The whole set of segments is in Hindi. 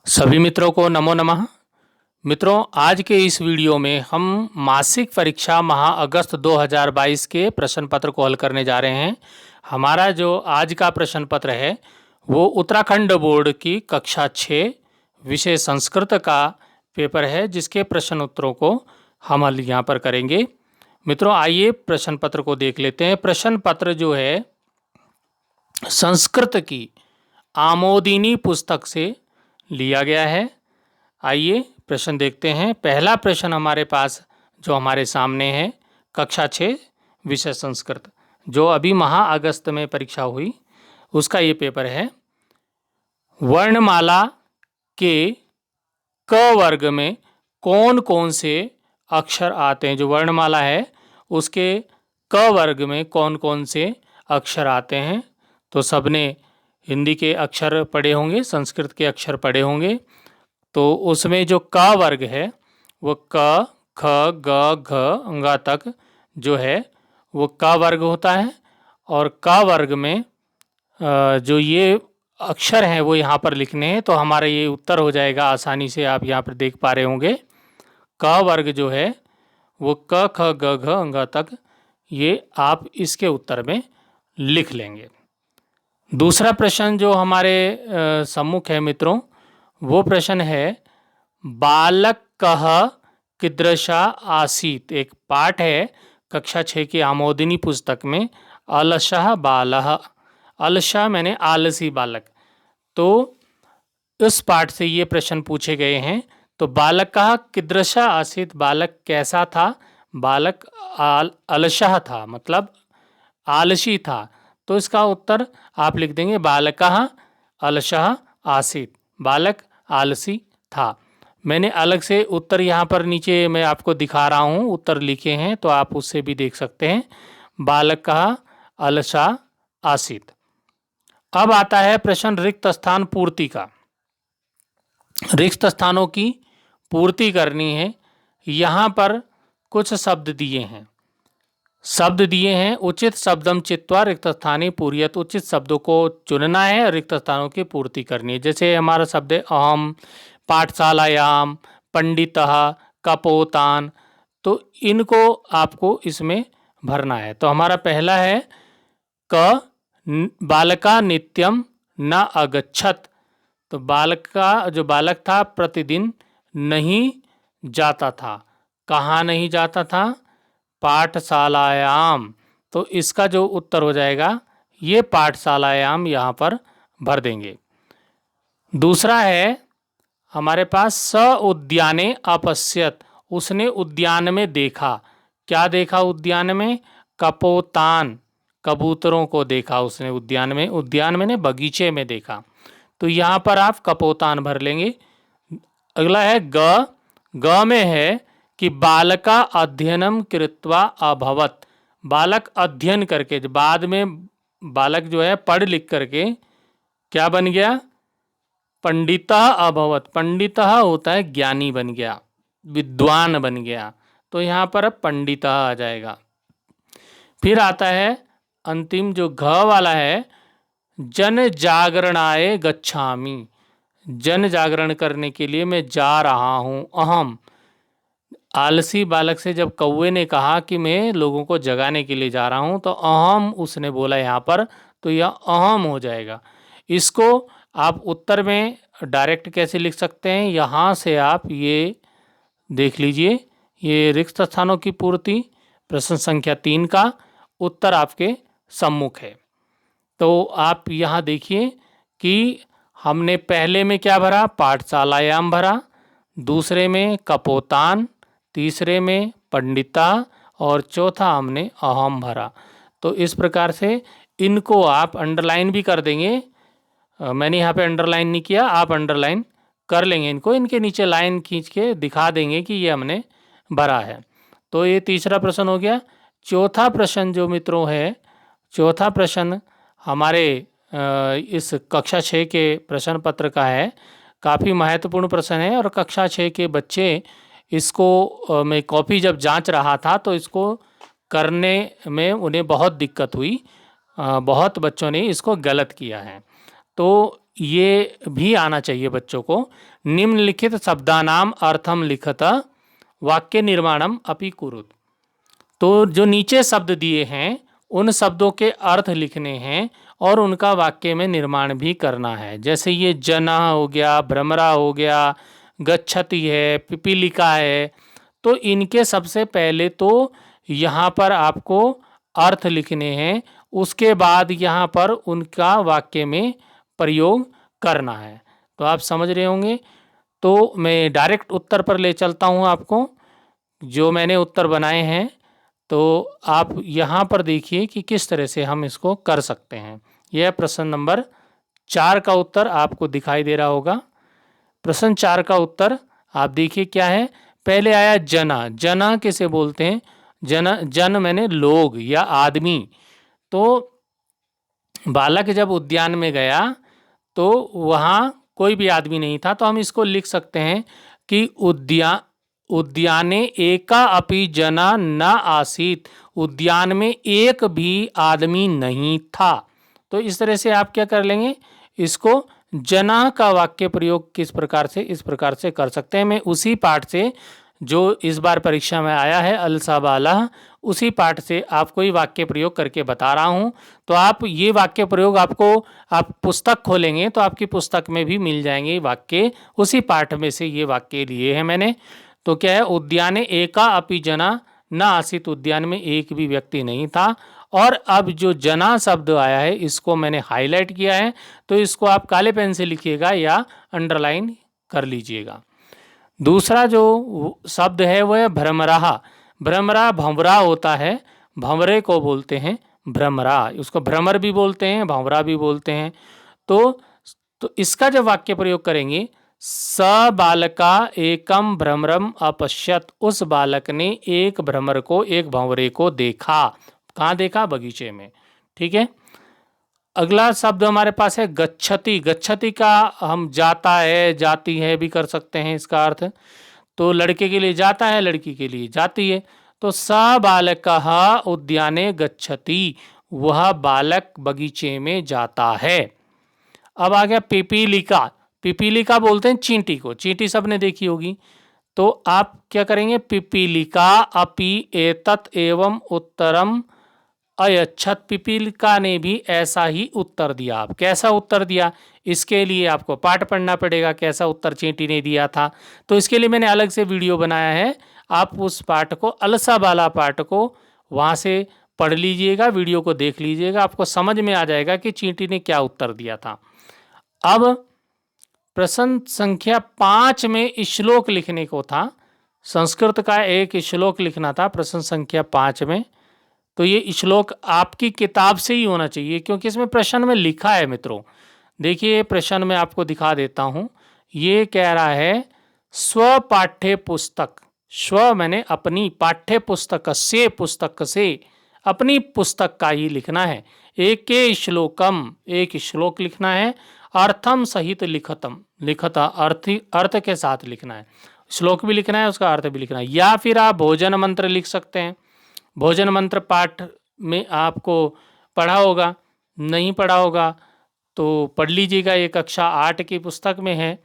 सभी मित्रों को नमो नमः। मित्रों, आज के इस वीडियो में हम मासिक परीक्षा माह अगस्त 2022 के प्रश्न पत्र को हल करने जा रहे हैं। हमारा जो आज का प्रश्न पत्र है वो उत्तराखंड बोर्ड की कक्षा 6 विषय संस्कृत का पेपर है, जिसके प्रश्न उत्तरों को हम हल यहाँ पर करेंगे। मित्रों, आइए प्रश्न पत्र को देख लेते हैं। प्रश्न पत्र जो है संस्कृत की आमोदिनी पुस्तक से लिया गया है। आइए प्रश्न देखते हैं। पहला प्रश्न हमारे पास जो हमारे सामने है, कक्षा 6 विषय संस्कृत, जो अभी माह अगस्त में परीक्षा हुई, उसका ये पेपर है। वर्णमाला के क वर्ग में कौन कौन से अक्षर आते हैं? जो वर्णमाला है उसके क वर्ग में कौन कौन से अक्षर आते हैं? तो सबने हिंदी के अक्षर पढ़े होंगे, संस्कृत के अक्षर पढ़े होंगे। तो उसमें जो क वर्ग है वो क, ख, ग, घ, ङ तक जो है वो क वर्ग होता है। और क वर्ग में जो ये अक्षर हैं वो यहाँ पर लिखने हैं, तो हमारा ये उत्तर हो जाएगा। आसानी से आप यहाँ पर देख पा रहे होंगे, क वर्ग जो है वो क, ख, ग, घ, ङ तक, ये आप इसके उत्तर में लिख लेंगे। दूसरा प्रश्न जो हमारे सम्मुख है मित्रों, वो प्रश्न है बालक कह कीदृशा आसीत। एक पाठ है कक्षा 6 की आमोदिनी पुस्तक में, अलसः बालः। अलसः मैंने आलसी बालक। तो इस पाठ से ये प्रश्न पूछे गए हैं। तो बालक कह कीदृशा आसीत, बालक कैसा था? बालक अलसः था, मतलब आलसी था। तो इसका उत्तर आप लिख देंगे बालकः अलसः आसीत, बालक आलसी था। मैंने अलग से उत्तर यहाँ पर नीचे मैं आपको दिखा रहा हूँ, उत्तर लिखे हैं, तो आप उससे भी देख सकते हैं। बालकः अलसः आसीत। अब आता है प्रश्न रिक्त स्थान पूर्ति का। रिक्त स्थानों की पूर्ति करनी है। यहाँ पर कुछ शब्द दिए हैं। उचित शब्दम चित्वा रिक्त स्थाने पूर्यत। उचित शब्दों को चुनना है, रिक्त स्थानों की पूर्ति करनी है। जैसे हमारा शब्द है अहम, पाठशालायाम, पंडितः, कपोतान। तो इनको आपको इसमें भरना है। तो हमारा पहला है क, बालका नित्यम न अगच्छत। तो बालक का जो बालक था प्रतिदिन नहीं जाता था। कहाँ नहीं जाता था? पाठशालायाम। तो इसका जो उत्तर हो जाएगा ये पाठशालायाम, यहाँ पर भर देंगे। दूसरा है हमारे पास स उद्याने अपश्यत। उसने उद्यान में देखा। क्या देखा उद्यान में? कपोतान, कबूतरों को देखा उसने उद्यान में। उद्यान में ने बगीचे में देखा। तो यहाँ पर आप कपोतान भर लेंगे। अगला है ग। ग में है कि बालका अध्ययनम कृत्वा अभवत। बालक अध्ययन करके, बाद में बालक जो है पढ़ लिख करके क्या बन गया? पंडितः अभवत। पंडितः होता है ज्ञानी बन गया, विद्वान बन गया। तो यहाँ पर अब पंडितः आ जाएगा। फिर आता है अंतिम जो घ वाला है, जन जागरणाय गच्छामि। जन जागरण करने के लिए मैं जा रहा हूँ। अहम, आलसी बालक से जब कौवे ने कहा कि मैं लोगों को जगाने के लिए जा रहा हूँ, तो अहम उसने बोला यहाँ पर, तो यह अहम हो जाएगा। इसको आप उत्तर में डायरेक्ट कैसे लिख सकते हैं? यहाँ से आप ये देख लीजिए, ये रिक्त स्थानों की पूर्ति प्रश्न संख्या 3 का उत्तर आपके सम्मुख है। तो आप यहाँ देखिए कि हमने पहले में क्या भरा? पाठशालायाम भरा, दूसरे में कपोतान, तीसरे में पंडिता, और चौथा हमने अहम भरा। तो इस प्रकार से इनको आप अंडरलाइन भी कर देंगे। मैंने यहाँ पे अंडरलाइन नहीं किया, आप अंडरलाइन कर लेंगे इनको। इनके नीचे लाइन खींच के दिखा देंगे कि ये हमने भरा है। तो ये तीसरा प्रश्न हो गया। चौथा प्रश्न जो मित्रों है, चौथा प्रश्न हमारे इस कक्षा 6 के प्रश्न पत्र का है। काफ़ी महत्वपूर्ण प्रश्न है और कक्षा 6 के बच्चे इसको मैं कॉपी जब जांच रहा था तो इसको करने में उन्हें बहुत दिक्कत हुई। बहुत बच्चों ने इसको गलत किया है। तो ये भी आना चाहिए बच्चों को। निम्नलिखित शब्दानाम अर्थम लिखत वाक्य निर्माणम अपि कुरुत। तो जो नीचे शब्द दिए हैं उन शब्दों के अर्थ लिखने हैं और उनका वाक्य में निर्माण भी करना है। जैसे ये जना हो गया, भ्रमरा हो गया, गच्छति है, पिपीलिका है। तो इनके सबसे पहले तो यहाँ पर आपको अर्थ लिखने हैं, उसके बाद यहाँ पर उनका वाक्य में प्रयोग करना है। तो आप समझ रहे होंगे। तो मैं डायरेक्ट उत्तर पर ले चलता हूँ आपको, जो मैंने उत्तर बनाए हैं। तो आप यहाँ पर देखिए कि किस तरह से हम इसको कर सकते हैं। यह प्रश्न नंबर 4 का उत्तर आपको दिखाई दे रहा होगा। प्रश्न 4 का उत्तर आप देखिए क्या है। पहले आया जना। जना किसे बोलते हैं? जन मैंने लोग या आदमी। तो बालक जब उद्यान में गया तो वहाँ कोई भी आदमी नहीं था, तो हम इसको लिख सकते हैं कि उद्याने एका अपि जना न आसीत। उद्यान में एक भी आदमी नहीं था। तो इस तरह से आप क्या कर लेंगे, इसको जना का वाक्य प्रयोग किस प्रकार से, इस प्रकार से कर सकते हैं। मैं उसी पाठ से जो इस बार परीक्षा में आया है अलसाबाला, उसी पाठ से आपको ही वाक्य प्रयोग करके बता रहा हूँ। तो आप ये वाक्य प्रयोग आपको, आप पुस्तक खोलेंगे तो आपकी पुस्तक में भी मिल जाएंगे वाक्य। उसी पाठ में से ये वाक्य लिए हैं मैंने। तो क्या है, उद्याने एका अपि जना न आसित। उद्यान में एक भी व्यक्ति नहीं था। और अब जो जना शब्द आया है इसको मैंने हाईलाइट किया है, तो इसको आप काले पेन से लिखिएगा या अंडरलाइन कर लीजिएगा। दूसरा जो शब्द है वह है भ्रमराह। भ्रमरा भंवरा होता है, भंवरे को बोलते हैं भ्रमरा। उसको भ्रमर भी बोलते हैं, भंवरा भी बोलते हैं। तो इसका जब वाक्य प्रयोग करेंगे, स बालका एकम भ्रमरम अपश्यत। उस बालक ने एक भ्रमर को, एक भंवरे को देखा। कहाँ देखा? बगीचे में। ठीक है। अगला शब्द हमारे पास है गच्छति। गच्छति का हम जाता है, जाती है भी कर सकते हैं इसका अर्थ। तो लड़के के लिए जाता है, लड़की के लिए जाती है। तो स बालकः उद्याने गच्छति। वह बालक बगीचे में जाता है। अब आ गया पिपीलिका। पिपीलिका बोलते हैं चींटी को। चींटी सबने देखी होगी। तो आप क्या करेंगे, पिपीलिका अपि एतत् एवं उत्तरम अयच्छत। पिपीलिका ने भी ऐसा ही उत्तर दिया। आप कैसा उत्तर दिया, इसके लिए आपको पाठ पढ़ना पड़ेगा, कैसा उत्तर चींटी ने दिया था। तो इसके लिए मैंने अलग से वीडियो बनाया है। आप उस पाठ को, अलसाबाला पाठ को वहाँ से पढ़ लीजिएगा, वीडियो को देख लीजिएगा, आपको समझ में आ जाएगा कि चींटी ने क्या उत्तर दिया था। अब प्रश्न संख्या 5 में श्लोक लिखने को था। संस्कृत का एक श्लोक लिखना था प्रश्न संख्या 5 में। तो ये श्लोक आपकी किताब से ही होना चाहिए, क्योंकि इसमें प्रश्न में लिखा है मित्रों। देखिए प्रश्न में आपको दिखा देता हूँ। ये कह रहा है स्व पाठ्य पुस्तक। स्व मैंने अपनी, पाठ्य पुस्तक से, पुस्तक से, अपनी पुस्तक का ही लिखना है। एक के श्लोकम, एक श्लोक लिखना है। अर्थम सहित लिखतम, लिखता अर्थ के साथ लिखना है। श्लोक भी लिखना है, उसका अर्थ भी लिखना है। या फिर आप भोजन मंत्र लिख सकते हैं। भोजन मंत्र पाठ में आपको पढ़ा होगा, नहीं पढ़ा होगा तो पढ़ लीजिएगा। ये कक्षा 8 की पुस्तक में है,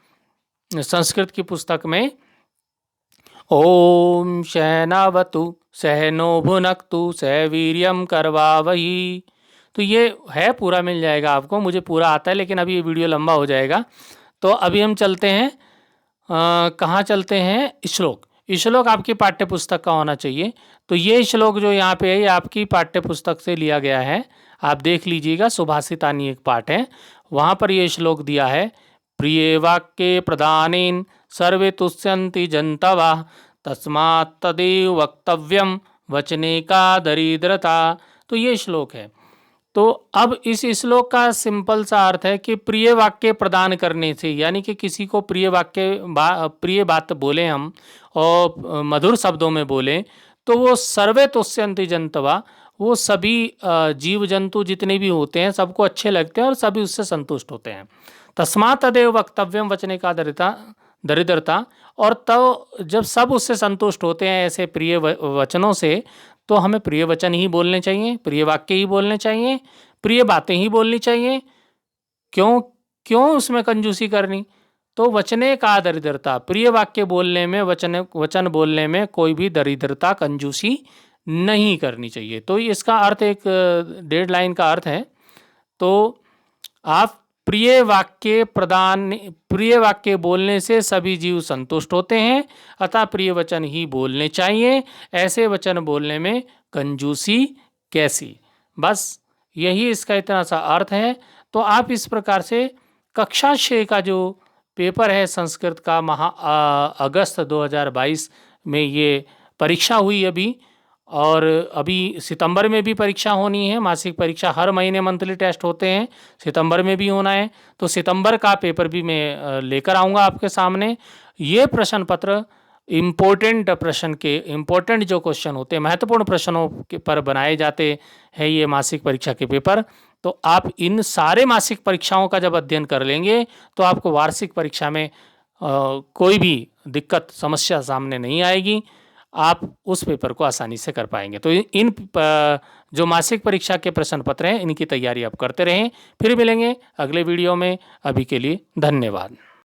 संस्कृत की पुस्तक में। ओम सहनावतु सहनो भुनक्तु सह वीर्यम करवावही। तो ये है, पूरा मिल जाएगा आपको। मुझे पूरा आता है लेकिन अभी ये वीडियो लंबा हो जाएगा। तो अभी हम चलते हैं, कहाँ चलते हैं, श्लोक। श्लोक आपकी पाठ्य पुस्तक का होना चाहिए। तो ये श्लोक जो यहाँ पे है, ये आपकी पाठ्य पुस्तक से लिया गया है। आप देख लीजिएगा, सुभाषितानी एक पाठ है, वहाँ पर ये श्लोक दिया है। प्रिय वाक्ये प्रदानेन सर्वे तुष्यन्ति जन्तवः तस्मात् तदेव वक्तव्यम वचने का दरिद्रता। तो ये श्लोक है। तो अब इस श्लोक का सिंपल सा अर्थ है कि प्रिय वाक्य प्रदान करने से, यानी कि किसी को प्रिय वाक्य, प्रिय बात बोले हम और मधुर शब्दों में बोलें, तो वो सर्वे तुष्यन्ति जन्तवा, वो सभी जीव जंतु जितने भी होते हैं सबको अच्छे लगते हैं और सभी उससे संतुष्ट होते हैं। तस्मात् तदेव वक्तव्यम वचने का दरिद्रता। और तो जब सब उससे संतुष्ट होते हैं ऐसे प्रिय वचनों से, तो हमें प्रिय वचन ही बोलने चाहिए, प्रिय वाक्य ही बोलने चाहिए, प्रिय बातें ही बोलनी चाहिए। क्यों? क्यों उसमें कंजूसी करनी? तो वचने का दरिद्रता, प्रिय वाक्य बोलने में, वचन बोलने में कोई भी दरिद्रता, कंजूसी नहीं करनी चाहिए। तो इसका अर्थ एक डेढ़ लाइन का अर्थ है। तो आप प्रिय वाक्य बोलने से सभी जीव संतुष्ट होते हैं, अतः प्रिय वचन ही बोलने चाहिए। ऐसे वचन बोलने में कंजूसी कैसी? बस यही इसका इतना सा अर्थ है। तो आप इस प्रकार से कक्षा 6 का जो पेपर है संस्कृत का, अगस्त 2022 में ये परीक्षा हुई अभी, और अभी सितंबर में भी परीक्षा होनी है। मासिक परीक्षा हर महीने मंथली टेस्ट होते हैं, सितंबर में भी होना है। तो सितंबर का पेपर भी मैं लेकर आऊँगा आपके सामने। ये प्रश्न पत्र इम्पोर्टेंट जो क्वेश्चन होते हैं, महत्वपूर्ण प्रश्नों के पर बनाए जाते हैं ये मासिक परीक्षा के पेपर। तो आप इन सारे मासिक परीक्षाओं का जब अध्ययन कर लेंगे तो आपको वार्षिक परीक्षा में कोई भी दिक्कत, समस्या सामने नहीं आएगी। आप उस पेपर को आसानी से कर पाएंगे। तो इन जो मासिक परीक्षा के प्रश्न पत्र हैं, इनकी तैयारी आप करते रहें। फिर मिलेंगे अगले वीडियो में। अभी के लिए धन्यवाद।